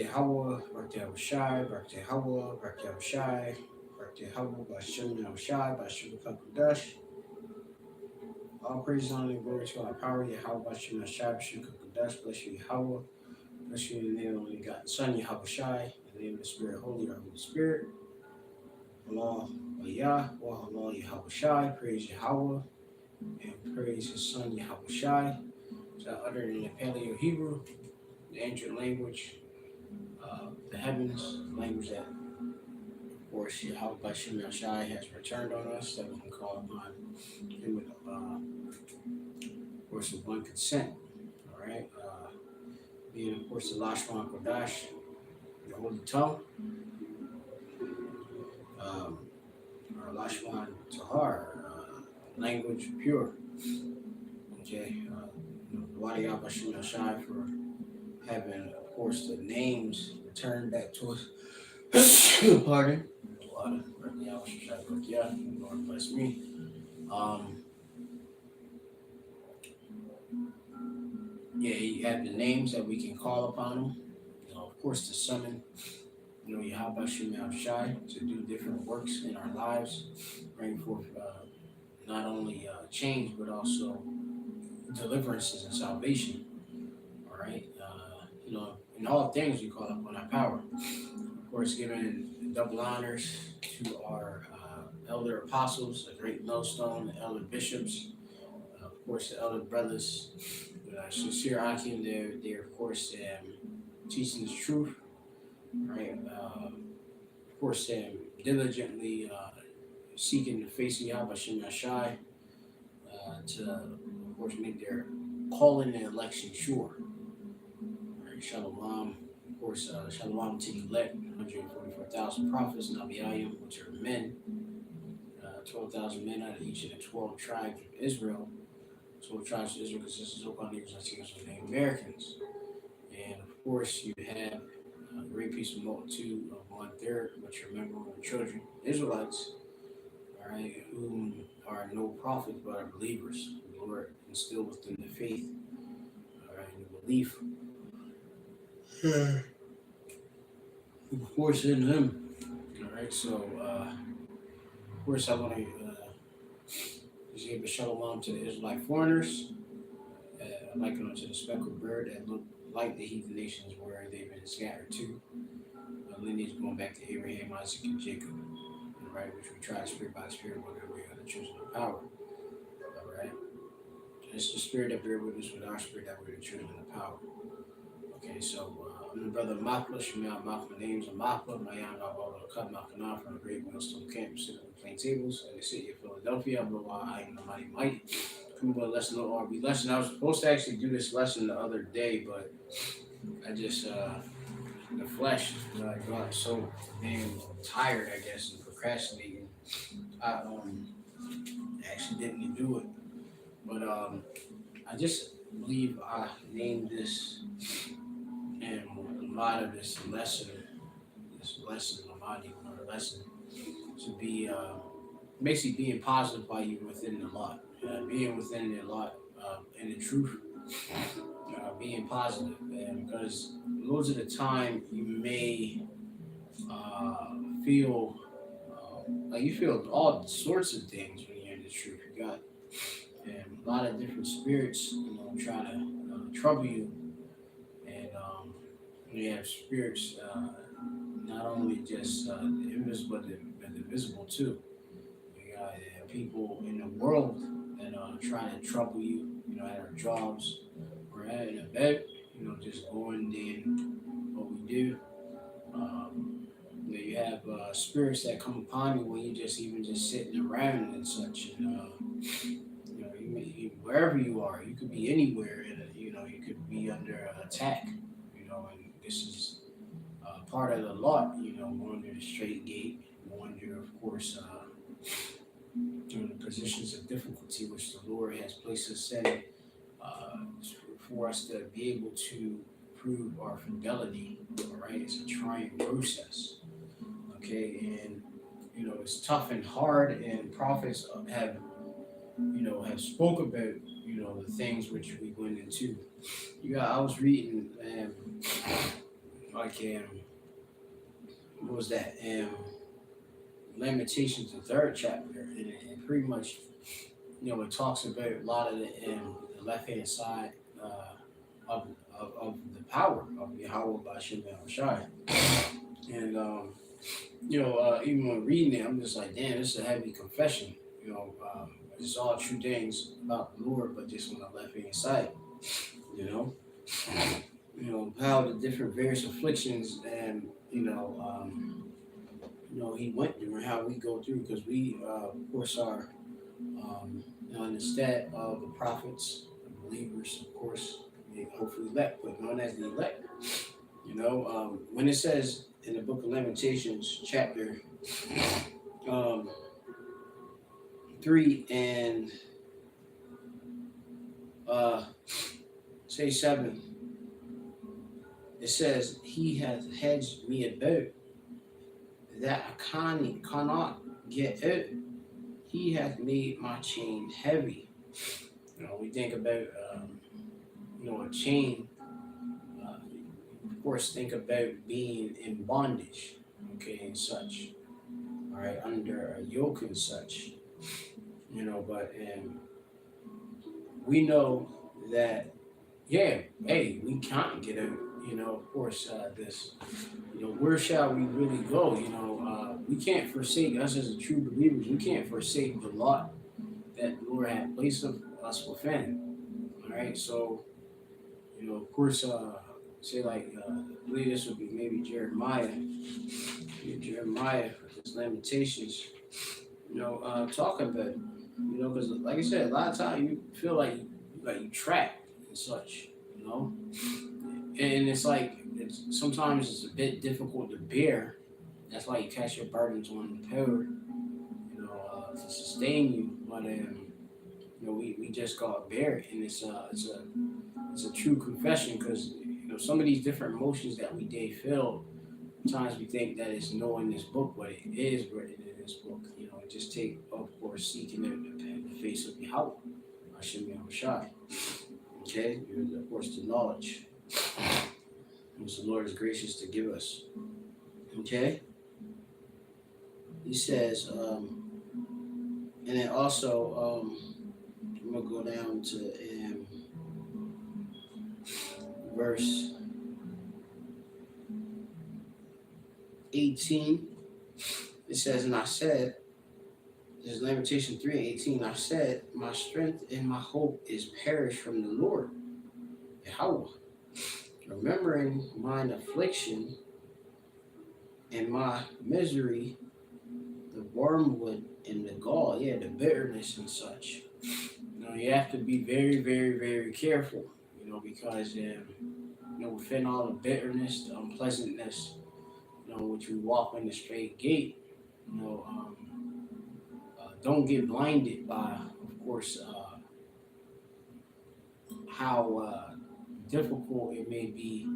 Yahweh, Barak Yahweh Shai, Barak Yahweh, Barak Yahweh Shai, Barak Yahweh, Bashem Yahweh Shai, Bashem Kakudash. All praise, honor, and glory to our power, Yahweh, Bashem Yahweh Shai, Bashem Kakudash. Bless you, Yahweh. Bless you in the name of the only God, Son, Yahweh Shai, in the name of the Spirit, Holy, our Holy Spirit. Allah, Yah, Allah, Yahweh Shai. Praise Yahweh and praise His Son, Yahweh Shai. It's uttered in the Paleo Hebrew, the ancient language, the heavens, language that, of course, Yahweh Bashem Yahshai has returned on us, that we can call upon Him with, of course, with one consent. All right, being, of course, the Lashman Kodash, the holy tongue, or Lashman Tahar, language pure. Okay, Wadi Bashem Yahshai for having, of course, the names returned back to us. Pardon. Lord bless me. You have the names that we can call upon them. Of course, to summon, Yahweh Shem Shai to do different works in our lives, bring forth not only change but also deliverances and salvation. All right, in all things we call upon our power. Of course, giving double honors to our elder apostles, the great millstone, the elder bishops, of course, the elder brothers, sincere Akim, they're of course teaching the truth, right? Of course, diligently seeking the face of Yahweh Shem Yashai to, of course, make their calling and election sure. Right? Shalom. Of course, Shalom to the elect, 144,000 prophets, Nabiayim, which are men, 12,000 men out of each of the 12 tribes of Israel. 12 tribes of Israel consists of Okan, Latinos, and Native Americans. And of course, you have a great piece of multitude of 1/3, which are member of the children, Israelites, all right, whom are no prophets but are believers. The Lord instilled within the faith, all right, and the belief. Of course, in Him. All right, so of course, I want to just give a shalom to the Israelite foreigners, liken unto the speckled bird that look like the heathen nations where they've been scattered to. Lineage going back to Abraham, Isaac, and Jacob, all right, which we try to spirit by spirit, whatever we are the children of power. All right, it's the spirit that bear with us with our spirit that we're the children of power. Okay, so I'm the brother Mapla, Shemel Mapla. My name's Mapla, Mayan Abba, Cut Makana from the Great Millstone Camp, sitting on the Plaintables in the city of Philadelphia. I am the mighty mighty. Kuba lesson or RB lesson. I was supposed to actually do this lesson the other day, but I just the flesh got so damn tired, I guess, and procrastinating. I actually didn't do it, but I just believe I named this and a lot of this lesson, Lamadi lesson, to be basically being positive by you within the lot, being within the lot, in the truth, being positive, and because most of the time you may feel like you feel all sorts of things when you're in the truth. You got a lot of different spirits, trying to trouble you, and you have spirits not only just the invisible but the visible too. You got people in the world that are trying to trouble you, at our jobs or in a bed, just going in what we do. You have spirits that come upon you when you're just sitting around and such. And, wherever you are, you could be anywhere, and you could be under attack. And this is part of the lot. Going to the straight gate, going to, of course, the positions of difficulty which the Lord has placed us in, for us to be able to prove our fidelity. All right, it's a trying process. Okay, and it's tough and hard, and prophets have spoke about the things which we went into. I was reading like what was that? Lamentations, the third chapter, and it pretty much, it talks about a lot of the left hand side of the power of Yahweh Bashim Shai. And even when reading it, I'm just like, damn, this is a heavy confession. It's all true things about the Lord, but just on the left hand side. You know, how the different various afflictions and he went through and how we go through, because we of course are in the stead of the prophets, the believers, of course, they hopefully elect, but known as the elect. When it says in the book of Lamentations, chapter 3 and say 7, it says, "He hath hedged me about that I cannot get out. He hath made my chain heavy." We think about a chain. Of course, think about being in bondage, okay, and such. All right, under a yoke and such. But we know that, yeah, hey, we can't get out. Of course, this. Where shall we really go? We can't forsake us as a true believers. We can't forsake the lot that the Lord had placed us within. All right, so of course, say like I believe this would be maybe Jeremiah. Jeremiah for his Lamentations. Talking about it. Because like I said, a lot of times you feel like you trapped and such. And it's like sometimes it's a bit difficult to bear. That's why you cast your burdens on the power, to sustain you. But we just gotta bear it, and it's a true confession, because some of these different emotions that we feel. Sometimes we think that it's in this book, but it is written in this book. It just take, of course, seeking the face of Yahweh, Hashem Yahushai. Okay, and of course the knowledge which the Lord is gracious to give us. Okay, he says, and then also, I'm gonna go down to verse 18. It says, "And I said," this is Lamentation 3:18. "I said, my strength and my hope is perished from the Lord, Yahweh. Remembering mine affliction and my misery, the wormwood and the gall," the bitterness and such. You have to be very, very, very careful, because within all the bitterness, the unpleasantness, which we walk in the straight gate, don't get blinded by, of course, how difficult it may be,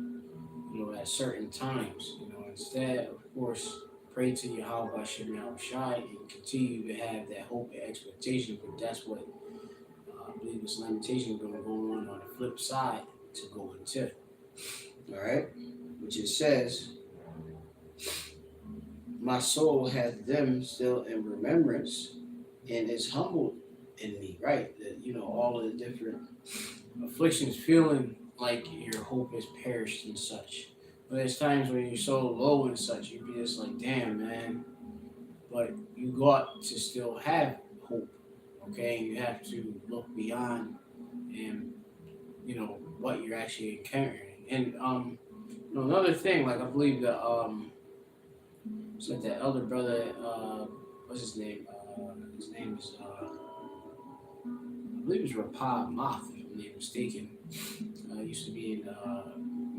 at certain times. Instead, of course, pray to Yahweh Shem Shai and continue to have that hope and expectation. But that's what I believe this lamentation is going to go on the flip side to go into. All right, which it says, "My soul hath them still in remembrance, and is humbled in me." Right, all of the different afflictions, feeling like your hope has perished and such. But there's times when you're so low and such, you be just like, damn, man. But you got to still have hope, okay? And you have to look beyond and what you're actually encountering. And another thing, like I believe that it's like that elder brother, what's his name? His name is I believe it's Rapah Moth, if I'm not mistaken. Used to be in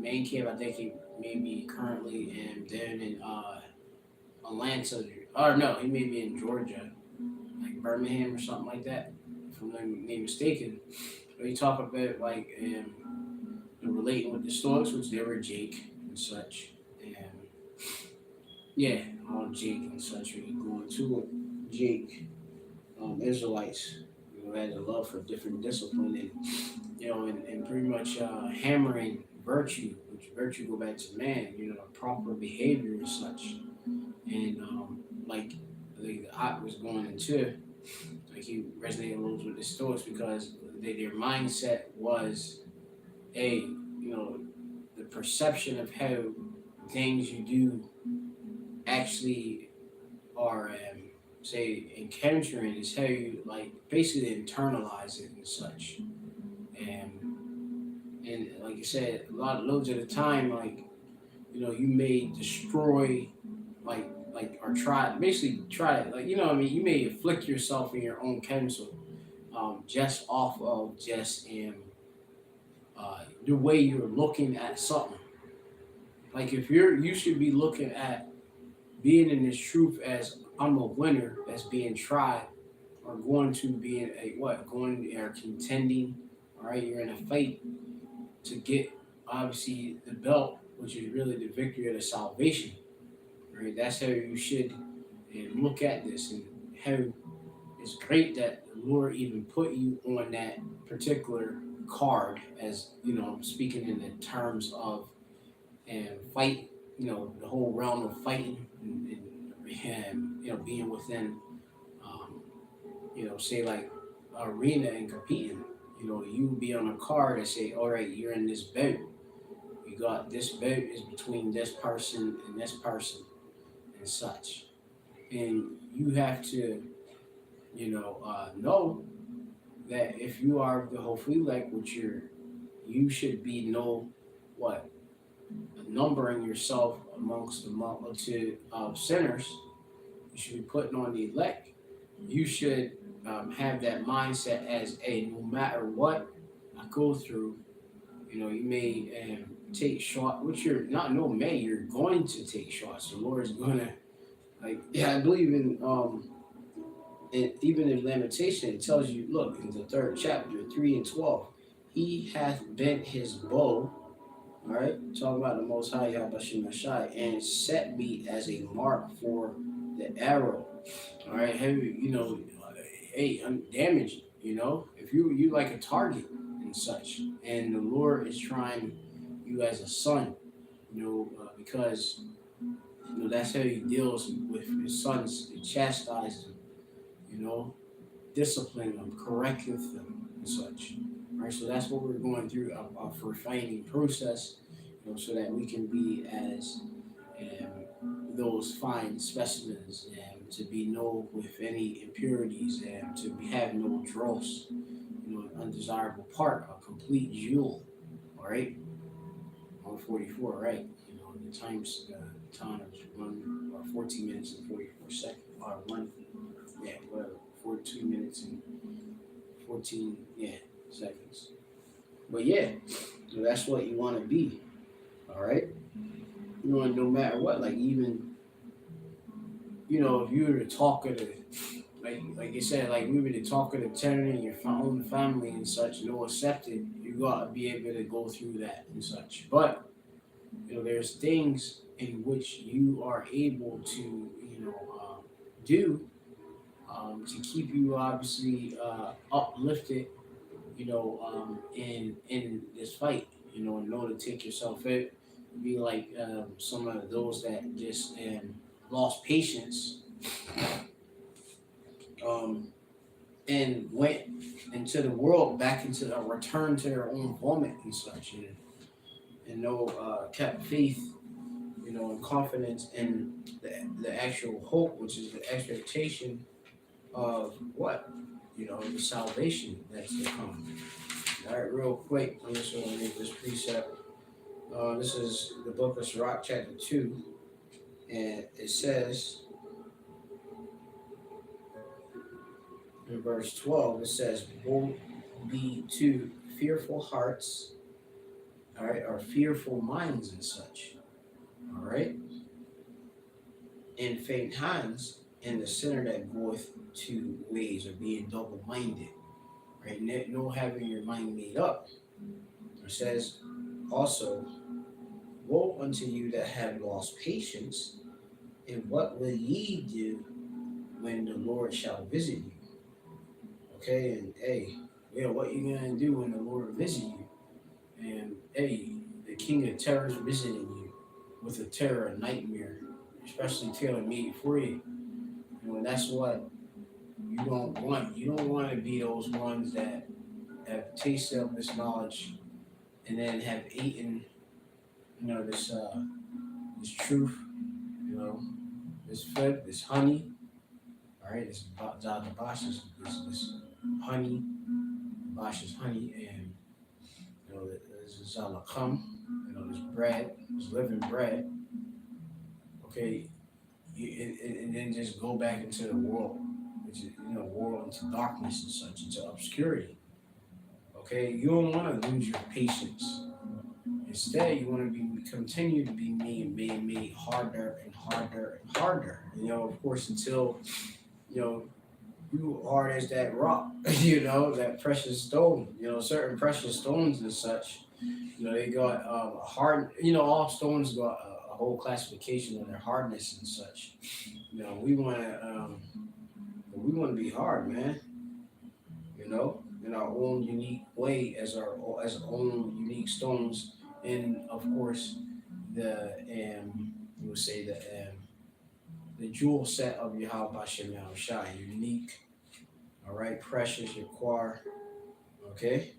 Man Cave. I think he may be currently down in Atlanta. Or no, he may be in Georgia, like Birmingham or something like that, if I'm not mistaken. But he talk about like relating with the Stoics, which they were Jake and such, and all Jake and such. When you go into it, Jake, Israelites, had a love for different discipline and and pretty much hammering virtue, which virtue go back to man, proper behavior and such. And like I was going into, like he resonated a little with the Stoics because their mindset was a, the perception of how things you do actually are, say, encountering is how you like basically internalize it and such. And like you said, loads of the time, like you may destroy, or try it, like what I mean. You may afflict yourself in your own counsel, just off of just the way you're looking at something. Like if you should be looking at being in this truth as I'm a winner that's being tried, or going to be in a what going or contending. All right, you're in a fight to get obviously the belt, which is really the victory of the salvation. Right, that's how you should look at this, and how it's great that the Lord even put you on that particular card, as speaking in the terms of and fight, the whole realm of fighting, and being within, um, say like arena and competing. You be on a card and say, all right, you're in this boat. You got this boat is between this person and this person and such, and you have to, know that if you are the hopefully like what you should be no what numbering yourself amongst the multitude of sinners. You should be putting on the elect. You should have that mindset as a no matter what I go through, you may take shots, which you're not no may, you're going to take shots. The Lord is gonna I believe in and even in Lamentation it tells you, look, in the third chapter, 3 and 12, he hath bent his bow, all right, talking about the Most High Yahbashim Mashai, and set me as a mark for the arrow. All right, heavy, hey, I'm damaged. If you like a target and such, and the Lord is trying you as a son, because that's how he deals with his sons. He chastises them, discipline them, correcteth them, and such. Right, so that's what we're going through a refining process, so that we can be as those fine specimens, and to be no with any impurities, and to have no dross, an undesirable part, a complete jewel. All right, 144. Right, the time is 14 minutes and 44 seconds, or whatever, 42 minutes and 14 seconds. But that's what you want to be. All right, no matter what, like even if you were to talk of the like you said, like we were to talk of the tenant in your own family and such, no accepted, you gotta be able to go through that and such. But there's things in which you are able to do, to keep you obviously uplifted, in this fight, in order to take yourself out. Be like some of those that just lost patience, and went into the world, back into a return to their own vomit and such, and kept faith, and confidence in the actual hope, which is the expectation of what, the salvation that's to come. All right, real quick, I'm just going to read this precept. This is the book of Sirach, chapter 2, and it says in verse 12, it says, woe be to fearful hearts, all right, or fearful minds and such, all right, and faint hands, and the sinner that goeth two ways, or being double-minded, right, no having your mind made up. It says also, woe unto you that have lost patience, and what will ye do when the Lord shall visit you? Okay, and what you gonna do when the Lord visit you? And the king of terrors visiting you with a terror nightmare, especially tailor made for you. And that's what you don't want. You don't want to be those ones that have tasted of this knowledge and then have eaten, this truth, you know, this food, this honey. All right, this the bosh is this honey, bosh is honey, and this is alakam, this bread, this living bread. Okay, and then just go back into the world, which is world into darkness and such, into obscurity. Okay, you don't want to lose your patience. Instead, you want to be continue to be made harder and harder and harder. Of course, until you know you hard as that rock. That precious stone. Certain precious stones and such. They got hard. All stones got a whole classification of their hardness and such. We want to be hard, man. In our own unique way as our own unique stones, and of course the you would say the jewel set of Yahweh Bashem Shai, unique, all right, precious, Yaquar, okay.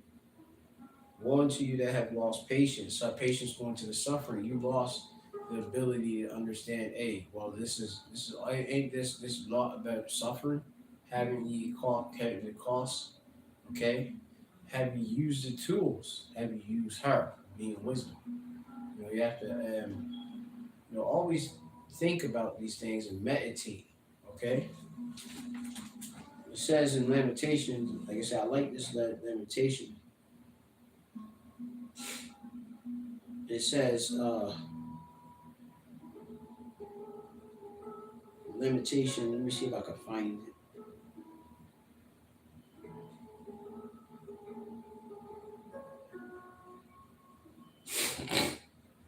Woe unto you that have lost patience. Patience going to the suffering. You lost the ability to understand. Hey, well, this is ain't this lot about suffering? Haven't you caught the cost? Okay. Have you used the tools? Have you used her, being wisdom? You have to always think about these things and meditate. Okay. It says in Lamentations, like I said, I like this Lamentation. It says, limitation. Let me see if I can find it.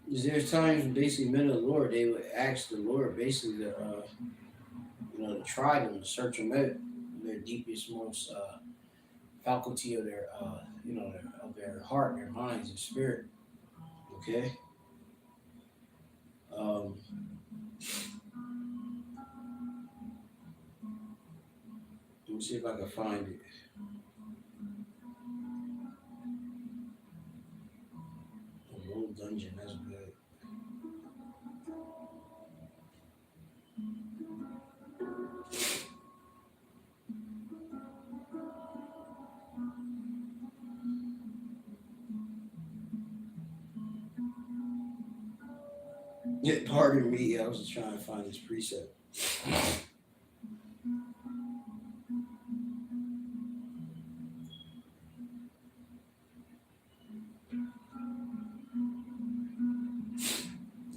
Because there's times when basically men of the Lord, they would ask the Lord basically to try them, to search them out, their deepest, most faculty of their, of their heart, their minds, and spirit. Okay. Let me see if I can find it. A little dungeon, that's good. Yeah, pardon me, I was just trying to find this precept.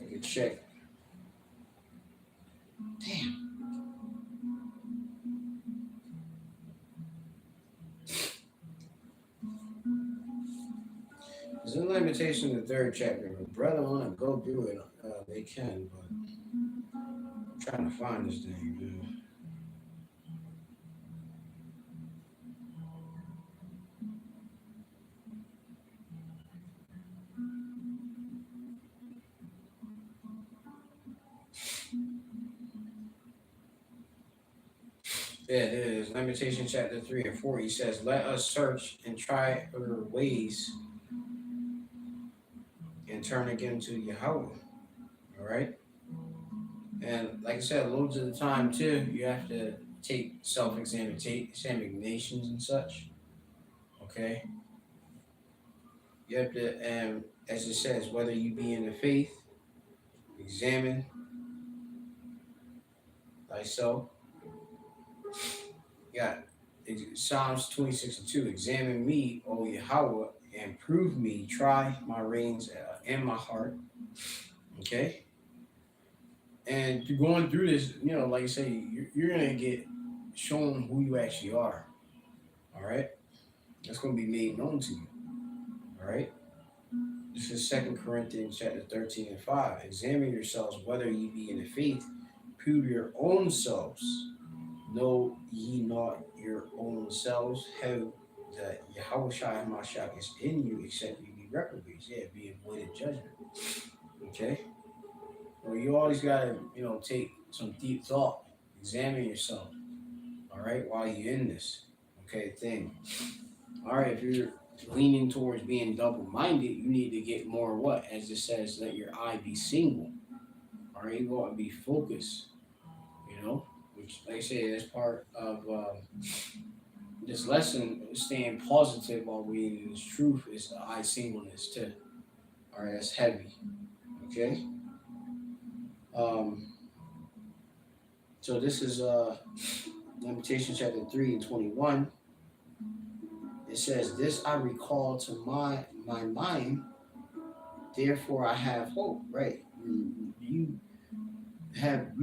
I can check. Damn. It's in Lamentation, the 3rd chapter. If brother want to go do it, they can, but I'm trying to find this thing, man. Yeah, it is. Lamentation chapter 3 and 4. He says, "Let us search and try her ways and turn again to Yahweh." All right. And like I said, loads of the time too, you have to take examinations and such. Okay. You have to, as it says, whether you be in the faith, examine thyself. You got Psalms 26 and 2. Examine me, O Yahweh, and prove me. Try my reins and my heart. Okay. And going through this, like I say, you're going to get shown who you actually are. All right. That's going to be made known to you. All right. This is 2 Corinthians chapter 13 and 5. Examine yourselves whether ye be in the faith. Prove your own selves. Know ye not your own selves how that Yahweh Shai Mashiach is in you, except you be reprobates. Yeah, be avoided judgment. Okay? Well, you always gotta, take some deep thought, examine yourself, all right, while you're in this, thing. All right, if you're leaning towards being double-minded, you need to get more what? As it says, let your eye be single. All right, you want to be focused, which, like I say, is part of this lesson, staying positive while reading this truth is the eye singleness too. All right, that's heavy. Okay. Um, so this is Lamentations chapter 3:21. It says, "This I recall to my mind, therefore I have hope." Right? You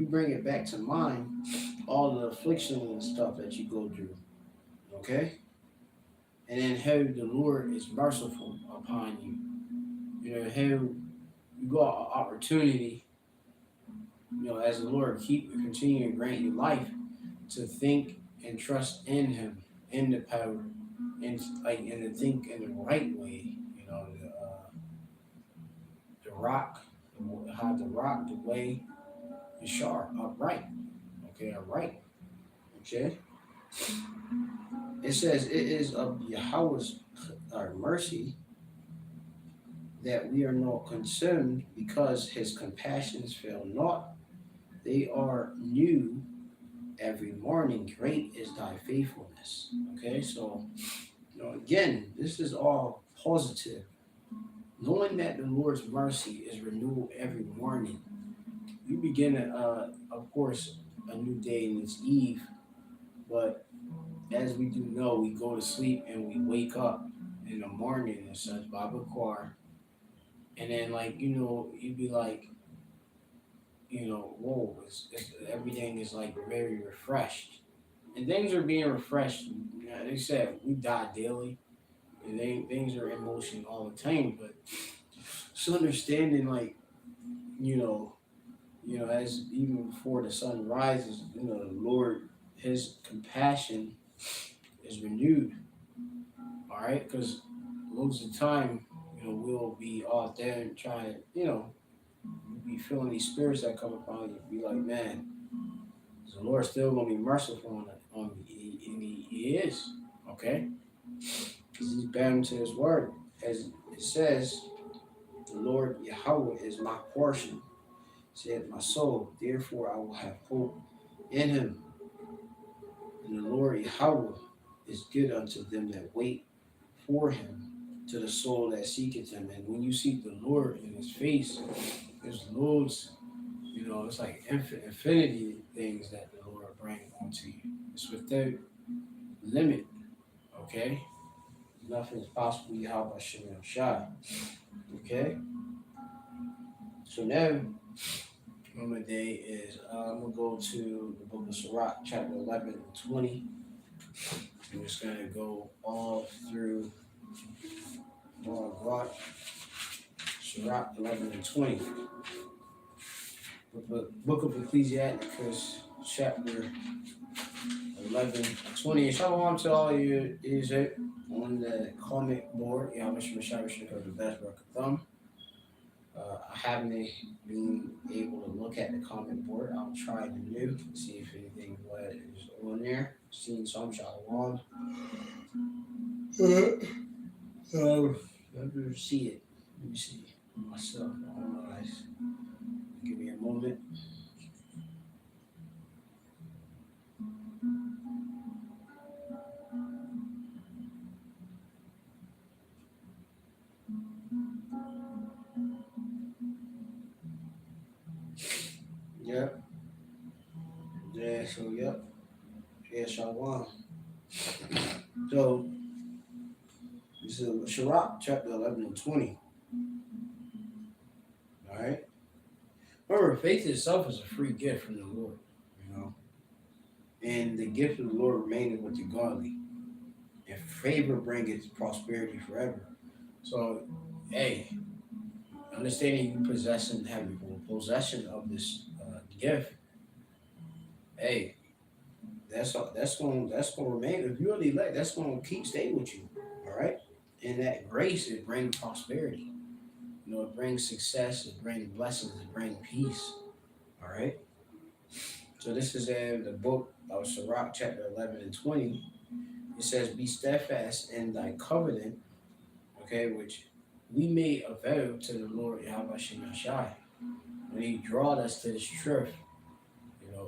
bring it back to mind all the affliction and stuff that you go through. Okay, and then how the Lord is merciful upon you. How you got an opportunity. As the Lord continue to grant you life to think and trust in Him, in the power, and to think in the right way. The rock, how the rock, the way is sharp, upright. Okay, upright. Okay. It says it is of Yahweh's mercy that we are not consumed, because His compassions fail not. They are new every morning. Great is thy faithfulness. Okay, so again, this is all positive. Knowing that the Lord's mercy is renewed every morning, you begin, of course, a new day and it's Eve. But as we do know, we go to sleep and we wake up in the morning and such, Baba Kwar. And then, you'd be like, whoa, everything is like very refreshed. And things are being refreshed. They said we die daily, and things are in motion all the time. But just understanding, as even before the sun rises, the Lord, His compassion is renewed. All right, because most of the time, we'll be out there and trying, you'll be feeling these spirits that come upon you. Be like, man, is the Lord still gonna be merciful on me? And he is, okay, because He's bound to His word, as it says, the Lord Yahweh is my portion, said my soul. Therefore, I will have hope in Him. And the Lord Yahweh is good unto them that wait for Him, to the soul that seeketh Him. And when you seek the Lord in His face, there's loads, it's like infinity things that the Lord bring onto you. It's without limit, okay? Nothing is possible, Yahweh Shem Shai, okay? So now, the day is, I'm going to go to the book of Sirach, chapter 11 and 20. I'm just going to go all through God. Sirach 11 and 20. Book of Ecclesiastes, chapter 11 and 20. And shalom to all you is it on the comment board. Yeah, I'm sure the best work of thumb. I haven't been able to look at the comment board. I'll try to do, see if anything is on there. Seeing some shalom. Let me see it. Let me see myself. I don't know, guys. Give me a moment. Yep. Yeah, so yep. Yeah, shalom. So this is Sirach, chapter 11 and 20. All right. Remember, faith itself is a free gift from the Lord, and the gift of the Lord remaineth with the godly, and favor bringeth prosperity forever. So, hey, understanding you having possession of this gift, hey, that's going to remain. If you're the elect, that's going to stay with you. All right. And that grace, it brings prosperity. It brings success, it brings blessings, it brings peace. All right. So this is in the book of Sirach, chapter 11 and 20. It says, "Be steadfast in thy covenant," okay, which we made a vow to the Lord Yahweh Shai. When he drawed us to this truth,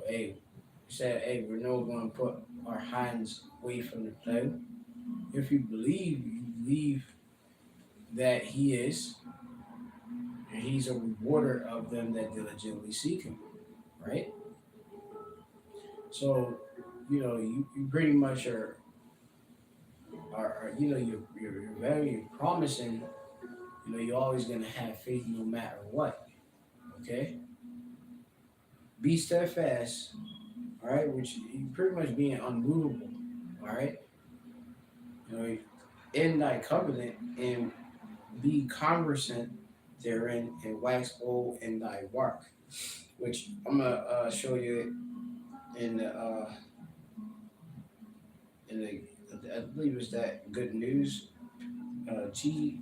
hey, he said, hey, we're not going to put our hands away from the plow. If you believe that he is, and he's a rewarder of them that diligently seek him, right? So, you pretty much you're very promising, you're always going to have faith no matter what, okay? Be steadfast, all right, which you pretty much being unmovable, all right? You know, in thy covenant and be conversant therein and wax old in thy work, which I'm gonna show you in the I believe it's that Good News GNT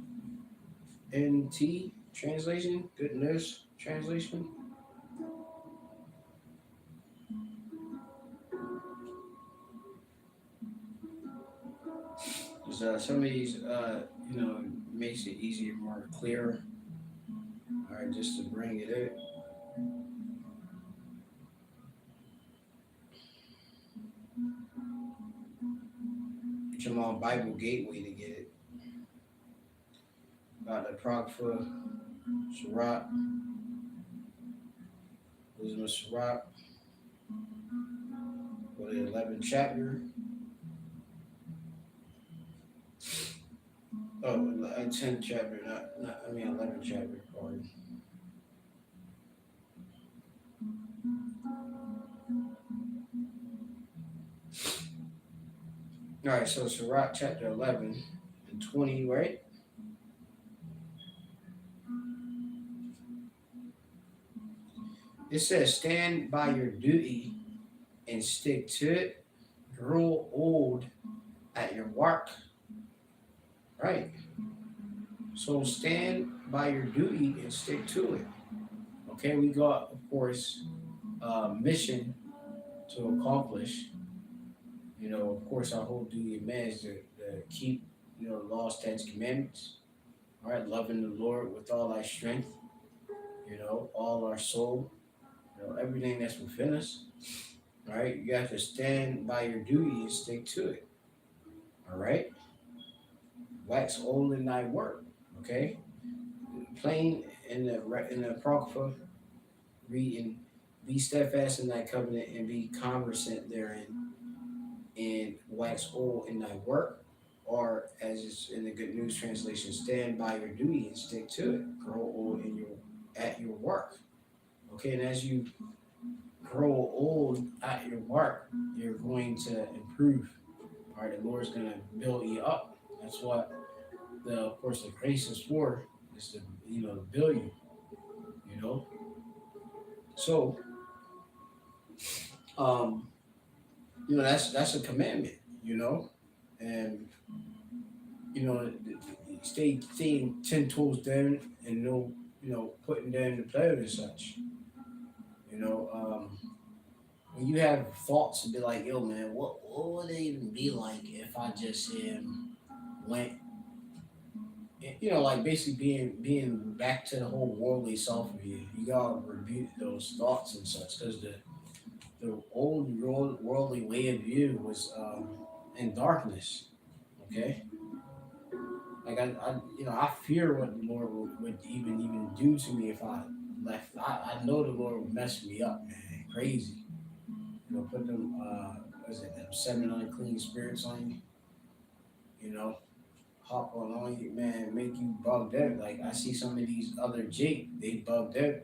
translation, Good News translation. Because some of these, makes it easier, more clear. All right, just to bring it in. Get them on Bible Gateway to get it. About the Apocrypha, Sirach, Wisdom of Sirach, for the 11th chapter. Oh, 10th chapter, 11th chapter, pardon. All right, so Sirach chapter 11 and 20, right? It says, stand by your duty and stick to it. Grow old at your work. Right. So stand by your duty and stick to it. Okay, we got, of course, a mission to accomplish. Of course, our whole duty of man is to keep, the law, statutes, commandments. All right, loving the Lord with all our strength, all our soul, everything that's within us. All right, you have to stand by your duty and stick to it. All right, wax old in thy work. Okay, plain in the Apocrypha, reading, be steadfast in thy covenant and be conversant therein, and wax old in thy work, or as it's in the Good News translation, stand by your duty and stick to it. Grow old at your work. Okay, and as you grow old at your work, you're going to improve. All right, the Lord's going to build you up. That's what of course, the grace is for, is to, to build you. So, that's a commandment. And staying 10 toes down and no, putting down the plow and such. When you have thoughts to be like, yo, man, what would it even be like if I just went, like basically being back to the whole worldly self of you. You gotta rebuke those thoughts and such, because the old worldly way of you was in darkness. Okay, like I fear what the Lord would even do to me if I left. I know the Lord would mess me up, man, crazy. Put them them 7 unclean spirits on you. Hop on you, man, make you bugged out. Like I see some of these other Jake, they bugged out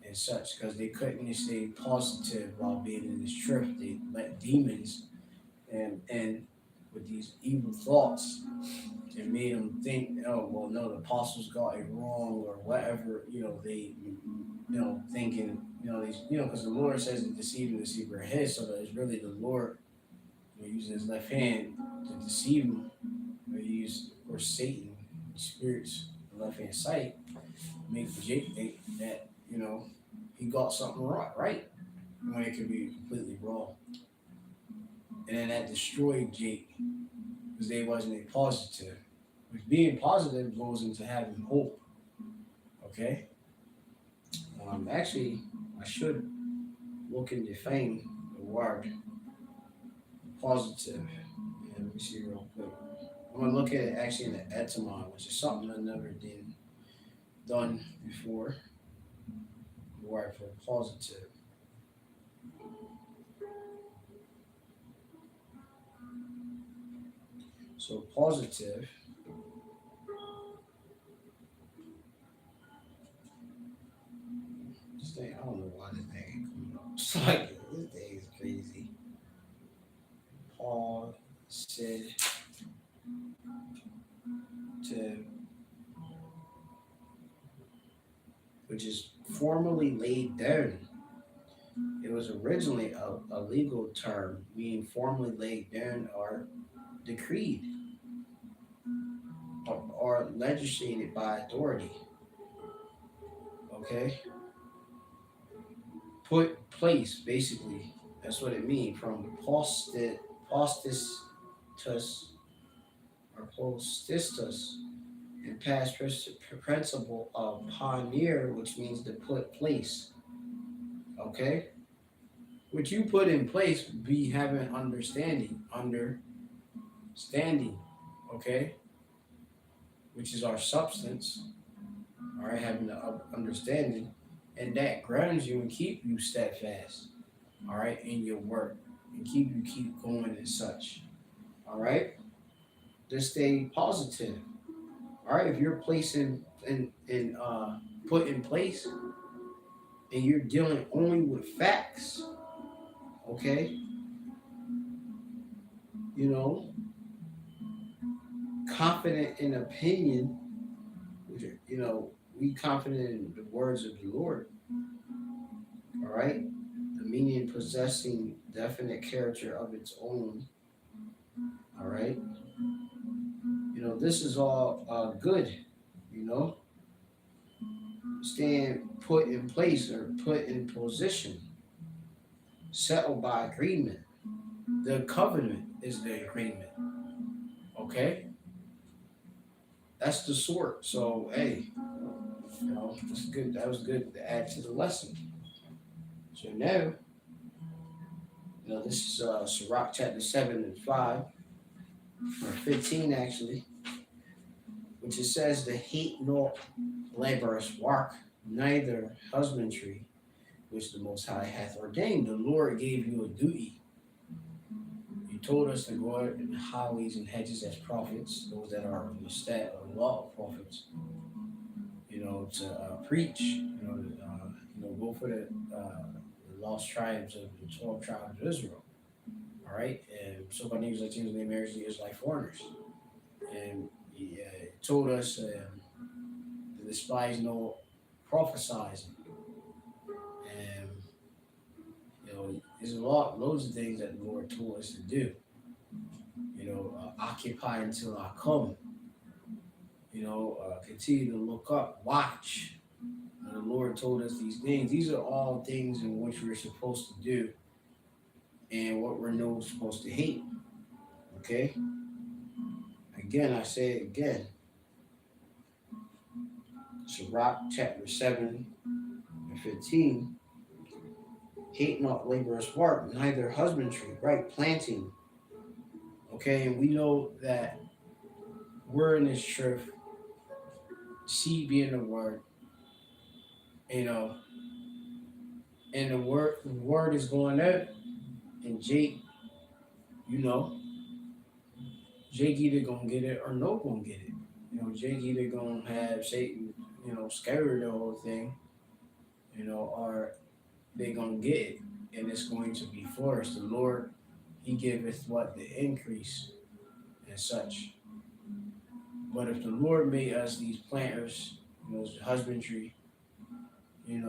and such because they couldn't stay positive while being in this trip. They let demons and with these evil thoughts and made them think, oh well, no, the apostles got it wrong or whatever. They thinking, these, because the Lord says the deceiver his, so that it's really the Lord using his left hand to deceive them. Or he used, or Satan, spirits, the left hand side, make Jake think that, he got something right when it could be completely wrong. And then that destroyed Jake because they wasn't a positive. Which being positive goes into having hope. Okay? Actually, I should look and define the word positive. Yeah, let me see real quick. I'm gonna look at it actually in the etymology, which is something I never done before. The word for positive. So positive. This thing, I don't know why this thing ain't coming up. It's like this thing is crazy. Positive, which is formally laid down. It was originally a legal term, meaning formally laid down or decreed or legislated by authority. Okay? Put place, basically. That's what it means. From postis or postistus and past principle of pioneer, which means to put place. Okay? What you put in place would be having understanding. Okay? Which is our substance. All right, having the understanding, and that grounds you and keep you steadfast. All right, in your work and keep going and such. All right, just stay positive. All right, if you're placing and put in place, and you're dealing only with facts, okay, you know, confident in opinion, which we confident in the words of the Lord. All right, the meaning possessing definite character of its own. All right, this is all good. You know, Stand put in place or put in position, settled by agreement. The covenant is the agreement. Okay, that's the sort. So hey, that's good. That was good to add to the lesson. So now, this is Sirach chapter 7 and 5, or 15 actually, which it says to hate not laborious work, neither husbandry, which the Most High hath ordained. The Lord gave you a duty. He told us to go out in the highways and hedges as prophets, those that are in the stat or law of prophets, to preach, go for the lost tribes of the 12 tribes of Israel. All right, and so by names Latinos, they marriage the Israelite foreigners, and he told us to despise no prophesizing, and there's loads of things that the Lord told us to do. Occupy until I come. Continue to look up, watch. The Lord told us these things. These are all things in which we're supposed to do, and what we're not supposed to hate. Okay. Again, I say it again. Sirach chapter 7 and 15. Hate not laborious work, neither husbandry, right? Planting. Okay, and we know that we're in this truth, seed being the word, and the word is going out, and you know, Jake either gonna get it or no gonna get it. Jake either gonna have Satan, scared the whole thing, or they gonna get it, and it's going to be flourished. The Lord, He giveth what the increase and such. But if the Lord made us these planters, husbandry, we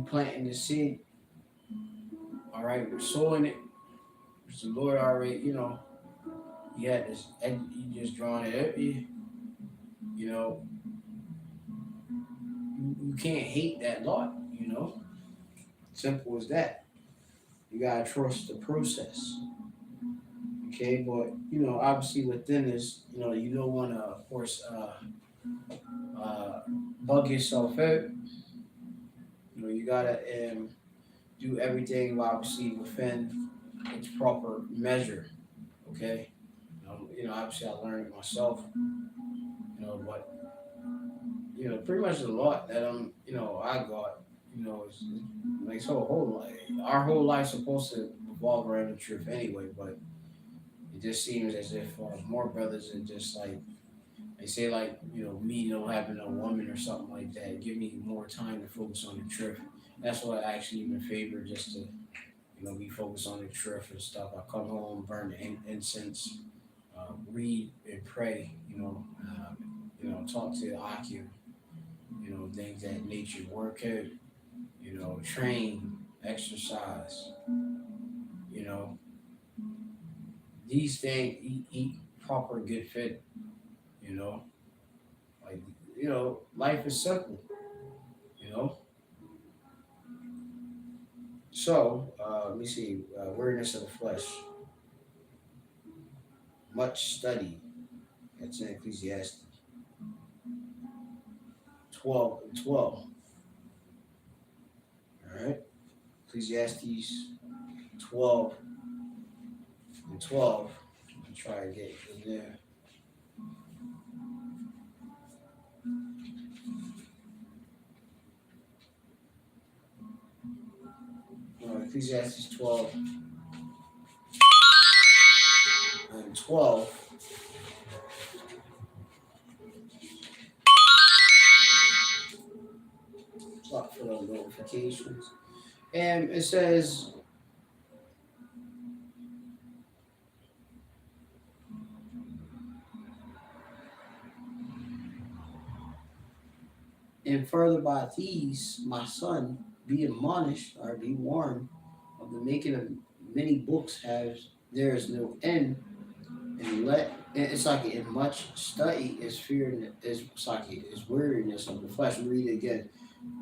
planting the seed. All right, we're sowing it, which the Lord already, You had this, and you just drawing it. You know, you can't hate that lot. You know, simple as that. You gotta trust the process. Okay, but obviously within this, you don't want to, of course, uh, bug yourself out. You gotta do everything obviously within its proper measure. Okay, obviously I learned it myself. But pretty much a lot that I got. Is like so whole life. Our whole life's supposed to revolve around the truth anyway, but it just seems as if more brothers are just like they say, like, me don't having a woman or something like that. Give me more time to focus on the truth. That's what I actually even favor, just to, be focused on the truth and stuff. I come home, burn the incense, read and pray, talk to Akim, things that nature, work out, train, exercise, you know, these things, eat proper, good food, you know, like, life is simple, you know. So, let me see, weariness of the flesh, much study. That's in Ecclesiastes 12 and 12. All right. Ecclesiastes 12 and 12. I'll try to get in there. Ecclesiastes 12 and 12. Look for those notifications. And it says, and further by these, my son, be admonished or be warned of the making of many books has there is no end, and it's like in much study is fear is it's like is weariness of the flesh. We read it again.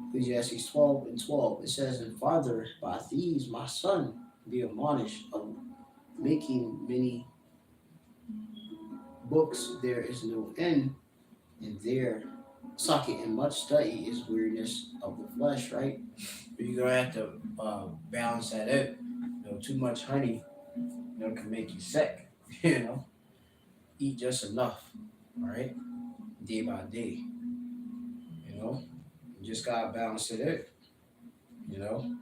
Ecclesiastes 12 and 12. It says, and farther by these, my son, be admonished of making many books there is no end, and there socket and much study is weariness of the flesh, right? But you're gonna have to balance that out. Too much honey, can make you sick. You know, eat just enough, all right, day by day. You know, you just gotta balance it out. You know,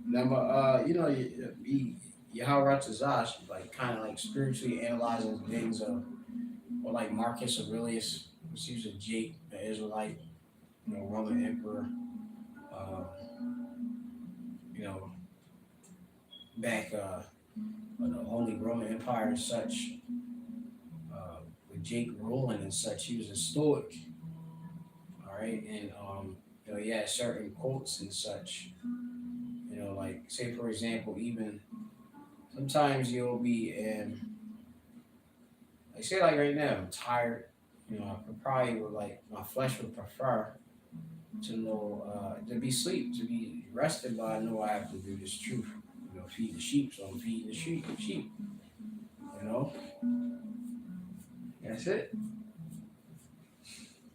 number, Yahweh Tazash, like kind of like spiritually analyzing things of, or like Marcus Aurelius, who's a Jake, the Israelite, Roman emperor, uh, you know, back of the Holy Roman Empire and such, with Jake ruling and such. He was a Stoic, all right, and he had certain quotes and such. Like say for example, even sometimes you'll be in, like say like right now, I'm tired. I could probably would like my flesh would prefer to know to be sleep, to be rested, but I know I have to do this truth. Feed the sheep, so I'm feeding the sheep. You know, that's it.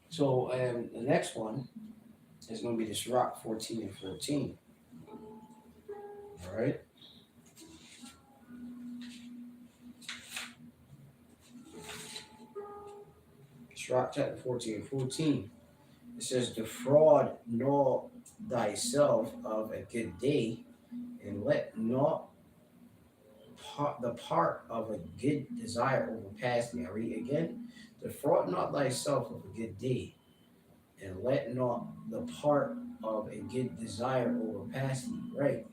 So the next one is going to be this rock 14 and 14. All right. Sirach chapter 14 and 14. It says, defraud not thyself of a good day, and let not the part of a good desire overpass thee. I read again. Defraud not thyself of a good day, and let not the part of a good desire overpass thee. Right.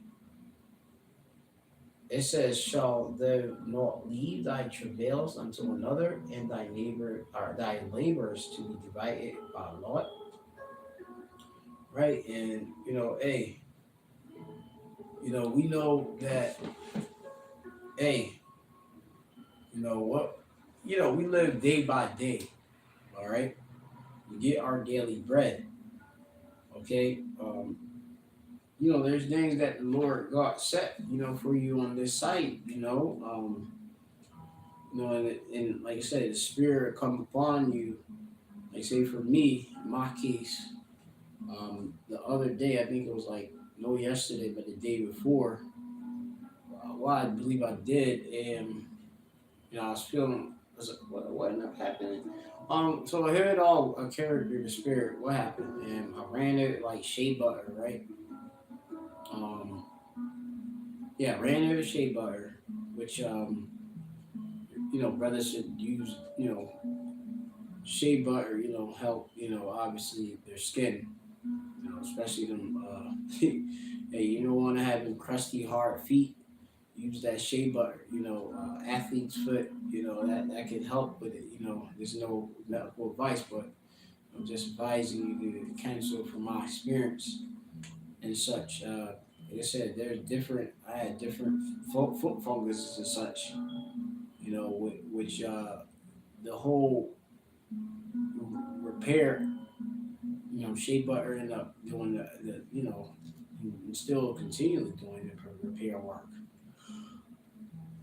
It says, shall thou not leave thy travails unto another, and thy neighbor or thy labors to be divided by lot? Right. And hey, we know that, hey, You know what? We live day by day. All right, we get our daily bread. Okay. There's things that the Lord God set, for you on this site. And like I said, the Spirit come upon you. Like say for me, in my case, the other day, I think it was like no yesterday, but the day before, what I believe I did, and I was feeling, what ended up happening? So I heard all a character, the Spirit, what happened, and I ran it like shea butter, right? Um, yeah, ran it with shea butter, which brothers should use, shea butter, help, obviously their skin, especially them. Hey, you don't want to have them crusty, hard feet. Use that shea butter, athlete's foot, that can help with it. There's no medical advice, but I'm just advising you to cancel from my experience and such. Like I said, I had different foot funguses and such, which the whole repair, shea butter ended up doing and still continually doing the repair work.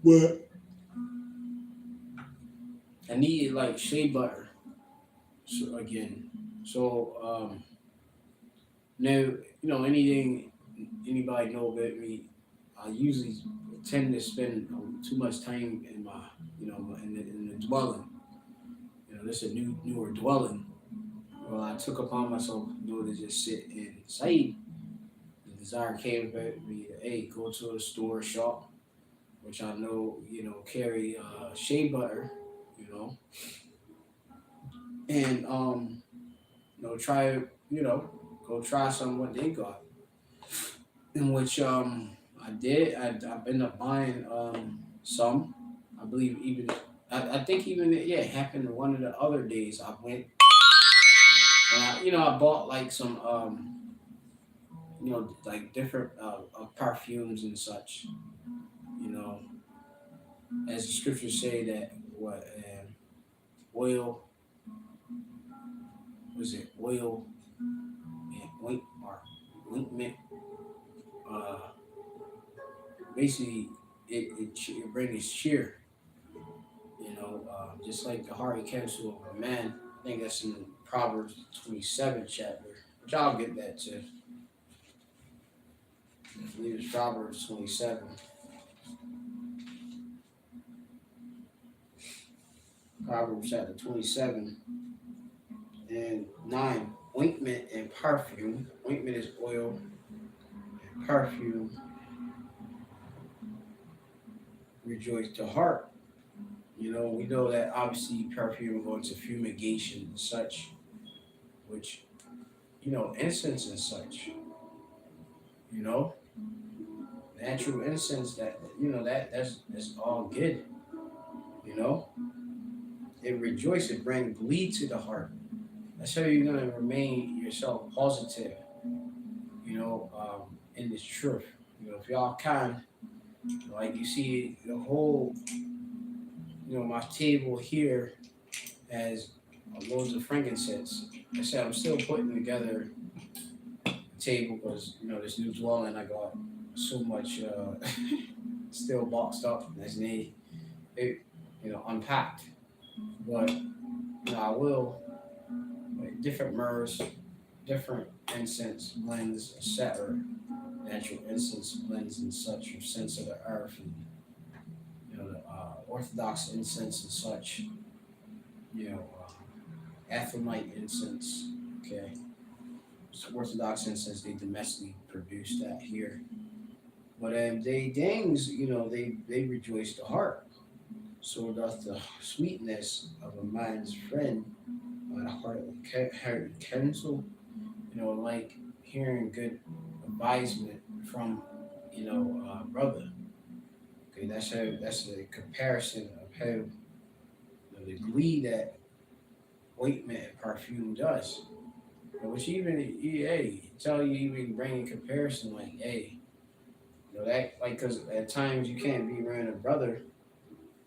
But I needed like shea butter. So again, now anything anybody know about me, I usually tend to spend too much time in my in the dwelling. This is a newer dwelling. Well, I took upon myself, to just sit inside. The desire came about me to go to a store shop, which I know carry shea butter, you know, and try go try some what they got. In which I did. I've been up buying some. I believe even I think even it happened one of the other days I went and I bought like some like different perfumes and such. You know, as the scriptures say that what oil was it oil and ointment uh basically it brings cheer. Just like the hearty counsel of a man. I think that's in Proverbs 27 chapter, which I'll get that to. I believe it's Proverbs 27. Proverbs chapter 27 and 9. Ointment and perfume. Ointment is oil, and perfume rejoice the heart. We know that obviously perfume goes to fumigation and such, which, incense and such, you know, natural incense that's all good, you know. It rejoice, it brings bleed to the heart. That's how you're gonna remain yourself positive, in this truth. If y'all can, like you see the whole, my table here has loads of frankincense. I said I'm still putting together a table because this new dwelling I got so much still boxed up that's need it, unpacked. But I will like different myrrhs, different incense blends, etc. Natural incense blends and such, or scents of the earth, and the orthodox incense and such. Athenite incense. Okay, so Orthodox incense they domestically produce that here, but they things they rejoice the heart. So doth the sweetness of a man's friend by the heart of counsel. Like hearing good advisement from brother. Okay, that's a comparison of how the glee that ointment and perfume does. Which even tell you even bring in comparison like that like because at times you can't be around a brother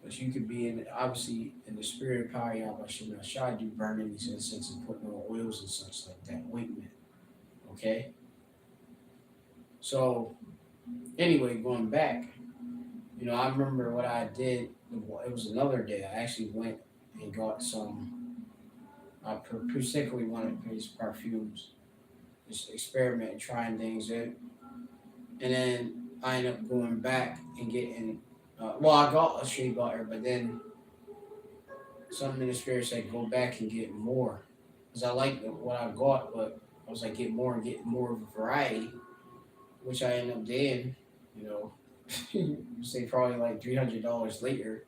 But you could be in obviously in the spirit of power, Yahweh Shai do burning these incense and putting on oils and such like that, ointment. Okay? So anyway, going back, I remember what I did. It was another day. I actually went and got some. I particularly wanted these perfumes, just experimenting, trying things out, and then I ended up going back and getting. Well, I got a shea butter, but then something in the spirit said go back and get more, because I liked what I got, but I was like get more and get more of a variety, which I ended up doing. You know, say probably like $300 later.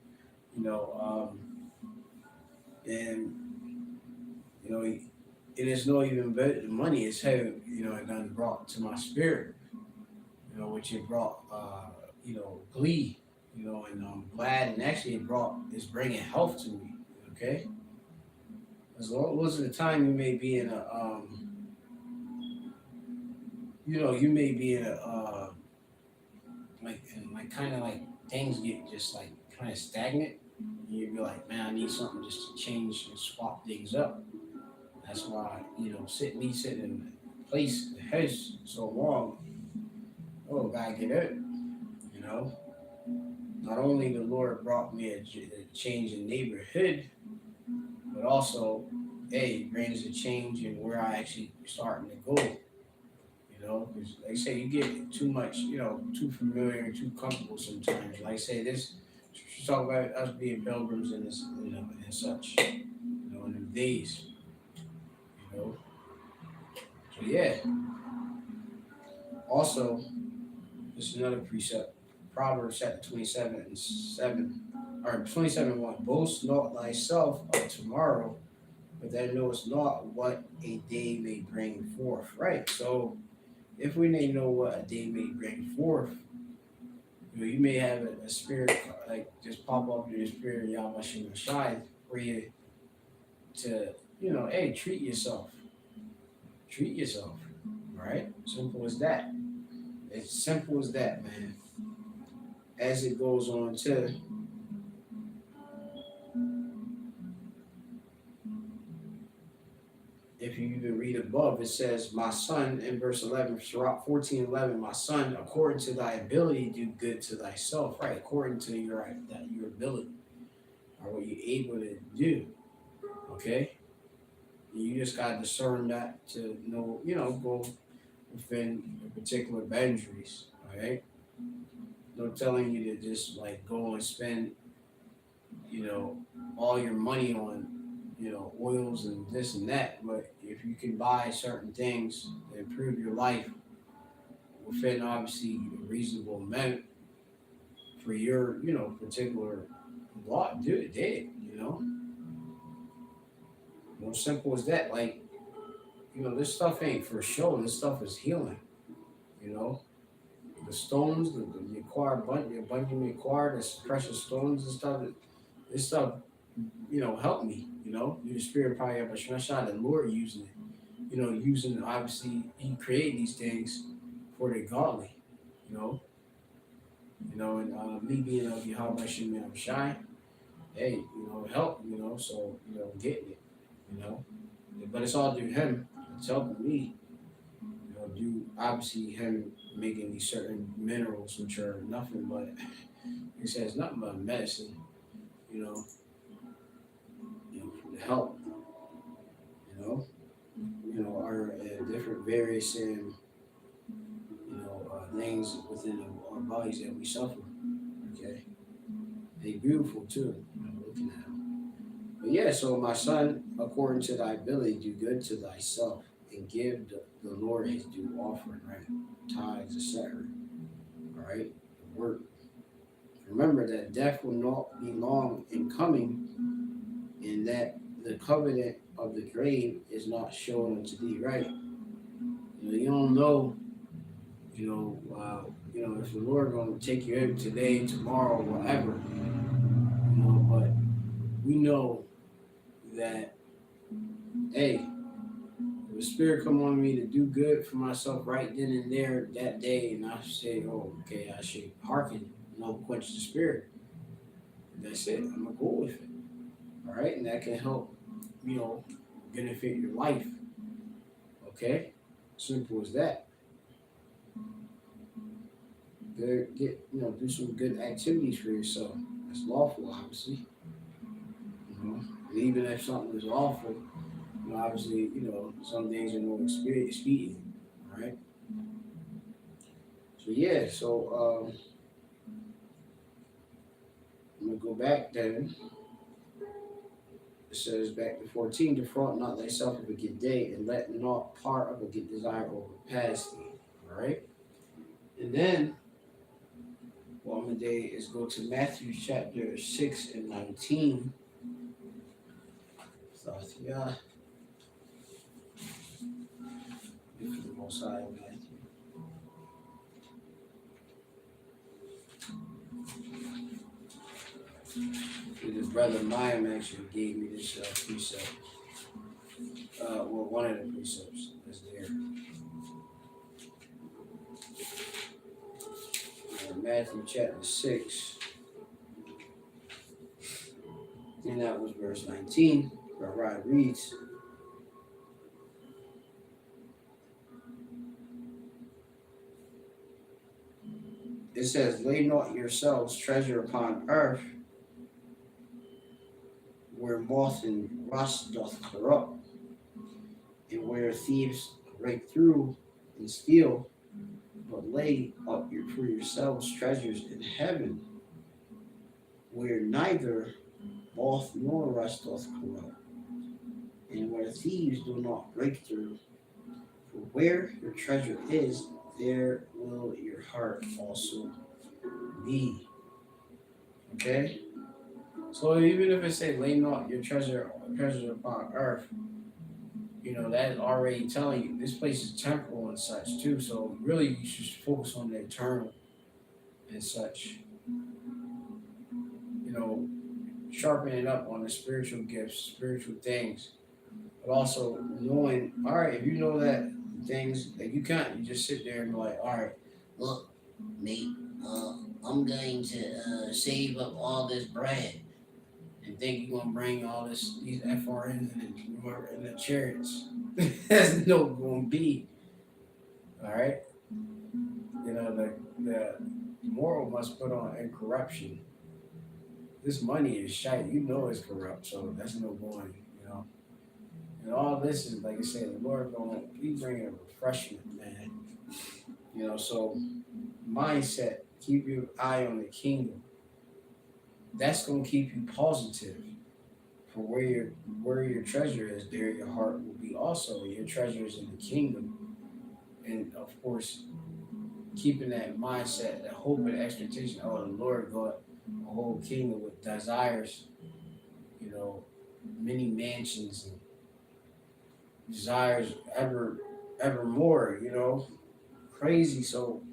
You know, and it is not even about the money. It's how it done brought to my spirit. Which it brought glee. And I'm glad, and actually it's bringing health to me. Okay, as long most of the time you may be in a you may be in a like kind of like things get just like kind of stagnant. And you'd be like, man, I need something just to change and swap things up. That's why, sitting in a place, the house so long, oh, gotta get out, you know. Not only the Lord brought me a change in neighborhood, but also, hey, it brings a change in where I actually starting to go, because like I say, you get too much, too familiar and too comfortable sometimes. Like I say, you talk about us being pilgrims and this, and such, in them days, you know. So yeah. Also, this is another precept. Proverbs chapter 27 and 7, or 27 and 1. Boast not thyself of tomorrow, but thou knowest not what a day may bring forth. Right. So if we may know what a day may bring forth, you may have a spirit like just pop up in your spirit, Yahweh Shai, for you to, hey, treat yourself. Treat yourself. Right? Simple as that. It's simple as that, man. As it goes on to if you even read above, it says, my son, in verse 11, Sirach 14:11, my son, according to thy ability, do good to thyself, right? According to your ability, or what you're able to do, okay? And you just got to discern that to know, go within particular boundaries, all right? No telling you to just like go and spend, all your money on oils and this and that. But if you can buy certain things to improve your life within obviously a reasonable amount for your, particular lot, do it, simple as that. Like, this stuff ain't for show. This stuff is healing, The stones, the acquired the abundantly acquired, this precious stones and stuff. This stuff, help me, you're the spirit probably of a the Lord using it, using obviously he created these things for the godly, and me being of Yahweh Shem Shai, hey, help, so getting it, but it's all through him. It's helping me, do obviously him making these certain minerals which are nothing but he says nothing but medicine, to help, our different various things within our bodies that we suffer. Okay, they beautiful too. Looking at them. But yeah, so my son, according to thy ability, do good to thyself and give the Lord his due offering, right? Tithes, etc. All right, work. Remember that death will not be long in coming, and that the covenant of the grave is not shown unto thee, right? You don't know, if the Lord going to take you in today, tomorrow, whatever, but we know that, hey, if the Spirit come on me to do good for myself right then and there that day, and I say, oh, okay, I should hearken, quench the Spirit, That's it. I'm gonna go with it. All right, and that can help, you know, benefit your life. Okay, simple as that. Get do some good activities for yourself. That's lawful, obviously. And even if something is lawful, obviously, some things are more expedient. All right. So yeah, I'm gonna go back then. It says back to 14, defraud not thyself of a good day, and let not part of a good desire overpass thee. All right. And then what I'm gonna do is go to Matthew chapter 6 and 19. So yeah, for the Most High Matthew. His brother Mayim actually gave me this precept. Well, one of the precepts is there. Matthew chapter 6, and that was verse 19, where Rod reads, it says, lay not yourselves treasure upon earth, where moth and rust doth corrupt, and where thieves break through and steal, but lay up for yourselves treasures in heaven, where neither moth nor rust doth corrupt, and where thieves do not break through. For where your treasure is, there will your heart also be. Okay? So even if it say lay not your treasures upon earth, that's already telling you this place is temporal and such too. So really you should focus on the eternal and such. Sharpening up on the spiritual gifts, spiritual things. But also knowing, all right, if you know that things that you can't, you just sit there and be like, all right, look, mate, I'm going to save up all this bread and think you're gonna bring all these FRNs and the chariots. That's no gonna be. All right. The moral must put on incorruption. This money is shite. It's corrupt, so that's no going. And all this is, like I said, the Lord going, He bringing a refreshment, man. So mindset, keep your eye on the kingdom. That's gonna keep you positive. For where your treasure is, there your heart will be also. Your treasure is in the kingdom, and of course, keeping that mindset, that hope and expectation. Oh, the Lord got a whole kingdom with desires, many mansions and desires ever more, crazy. So,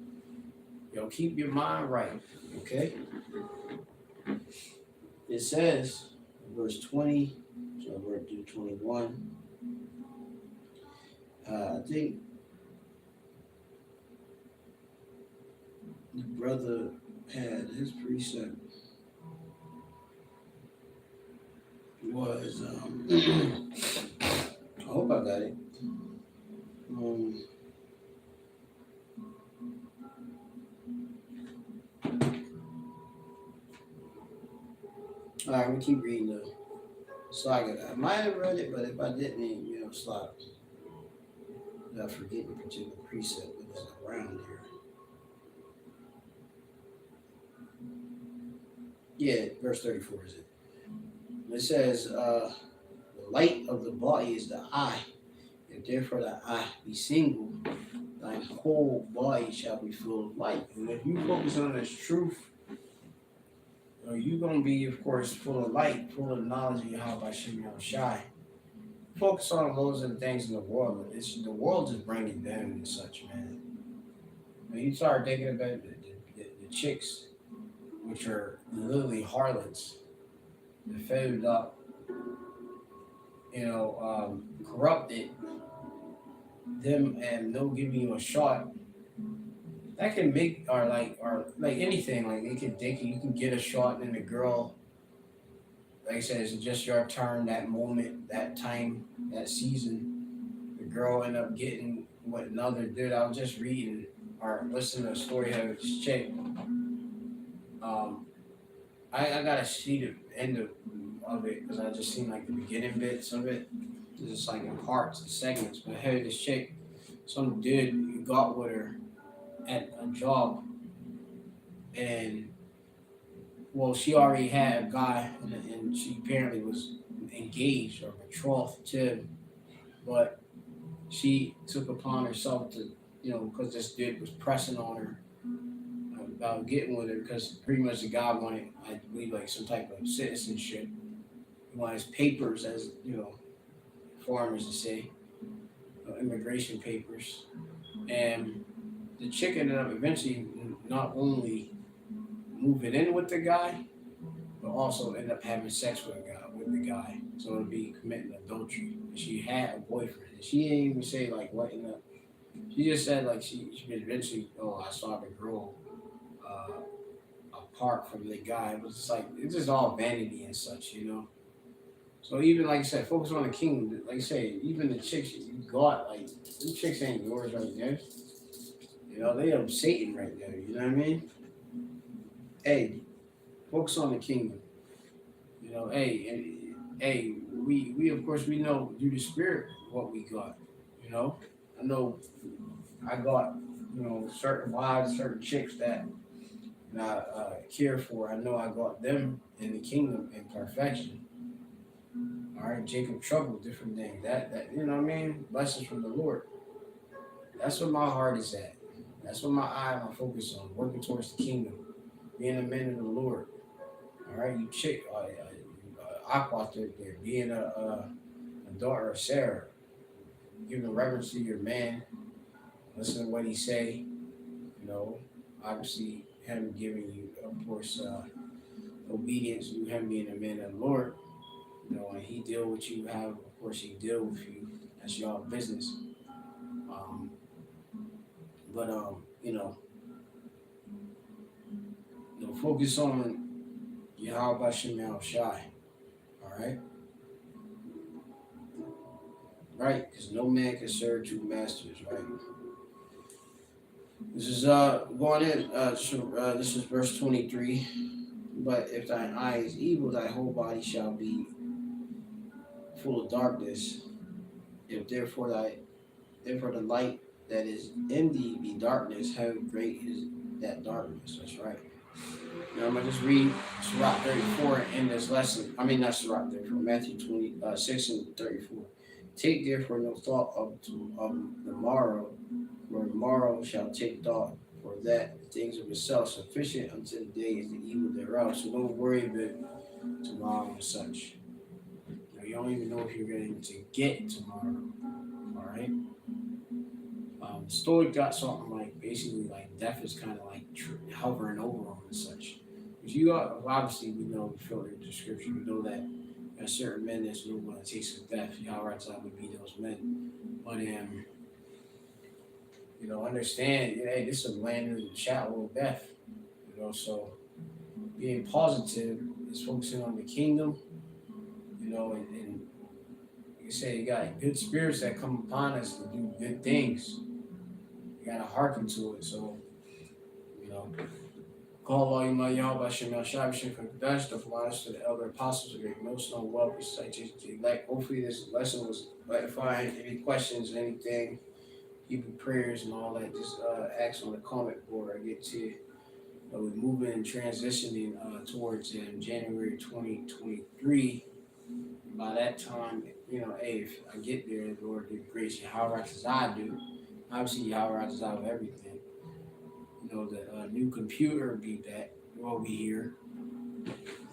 keep your mind right, okay? It says, verse 20, so we're up to 21. I think the brother had his precept was, I hope I got it. All right, we keep reading though. So I might have read it, but if I didn't, slide. I forget the particular precept that is around here. Yeah, verse 34 is it. It says, the light of the body is the eye. If therefore the eye be single, thine whole body shall be full of light. And if you focus on this truth, you're going to be, of course, full of light, full of knowledge of Yahweh Shem Shai. Focus on those and things in the world. The world is bringing down and such, man. When you start thinking about the chicks, which are literally harlots, the fed up, corrupted, them and no giving you a shot, that can make or like anything, like you can get a shot and the girl like I said, it's just your turn, that moment, that time, that season. The girl ended up getting what another did. I was just reading or listening to a story of this chick. Um, I gotta see the end of it because I just seen like the beginning bits of it. It's just like in parts and segments. But I heard this chick, some dude got with her at a job, and well, she already had a guy, and she apparently was engaged or betrothed to him, but she took upon herself to, because this dude was pressing on her about getting with her, because pretty much the guy wanted, I believe, like some type of citizenship. He wanted his papers, as foreigners to say, immigration papers, and the chick ended up eventually not only moving in with the guy, but also end up having sex with the guy. So it'd be committing adultery. She had a boyfriend. And she didn't even say like what in the. She just said like she eventually. Oh, I saw the girl uh, apart from the guy. It was just like it's just all vanity and such. So even like I said, focus on the kingdom. Like I say, even the chicks you got, like them chicks ain't yours right there. They of Satan right there. You know what I mean? Hey, focus on the kingdom. Hey, we of course we know through the spirit what we got. You know, I know I got certain wives, certain chicks that I care for. I know I got them in the kingdom in perfection. All right, Jacob trouble, different things. That you know what I mean. Blessings from the Lord. That's where my heart is at. That's what my eye, my focus on, working towards the kingdom, being a man of the Lord. All right, you chick, Aqua there, being a daughter of Sarah, giving reverence to your man, listen to what he say. You know, obviously him giving you, of course, obedience to him being a man of the Lord. And he deal with you, have of course he deal with you. That's y'all business. Um, but focus on Yahweh Shemel Shai. All right, right, because no man can serve two masters. Right. This is going in. This is verse 23. But if thine eye is evil, thy whole body shall be full of darkness. If therefore the light that is in thee be darkness, how great is that darkness? That's right. Now I'm gonna just read Sirach 34 in this lesson. I mean not Sirach 34, Matthew 26 and 34. Take therefore no thought of the morrow, for tomorrow shall take thought for that the things of itself sufficient unto the day is the evil thereof. So don't worry about tomorrow and such. You don't even know if you're going to get tomorrow. All right. The story got something like basically like death is kind of like hovering over them and such. But obviously we know we feel the scripture. We know that there are certain men that's no going to taste of death. Yahweh would be those men. But understand, hey, this is a land of the shadow of death. So being positive is focusing on the kingdom. And you say you got good spirits that come upon us to do good things. You gotta hearken to it. So, call all you my Yahweh Shemel Shai B'Shem Kodash, the fathers to the elder apostles of GREATMILLSTONE, well recitation. Like hopefully this lesson was edifying. Any questions, anything, Hebrew prayers and all that, just ask on the comment board. I get to you. We're moving and transitioning towards January 2023. By that time, hey, if I get there, the Lord give grace, Yahweh as I do. Obviously, Yahweh as I with everything. The new computer will be back. Will be here.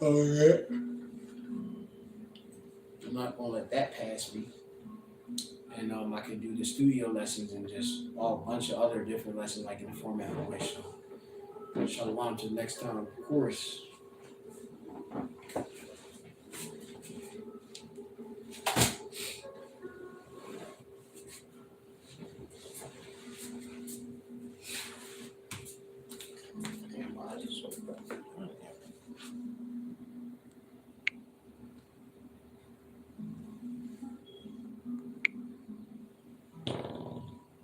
Oh, yeah. I'm not going to let that pass me. And I can do the studio lessons and just a bunch of other different lessons, like in the format of which. So, shalom to the next time, of course. Damn, I just woke up.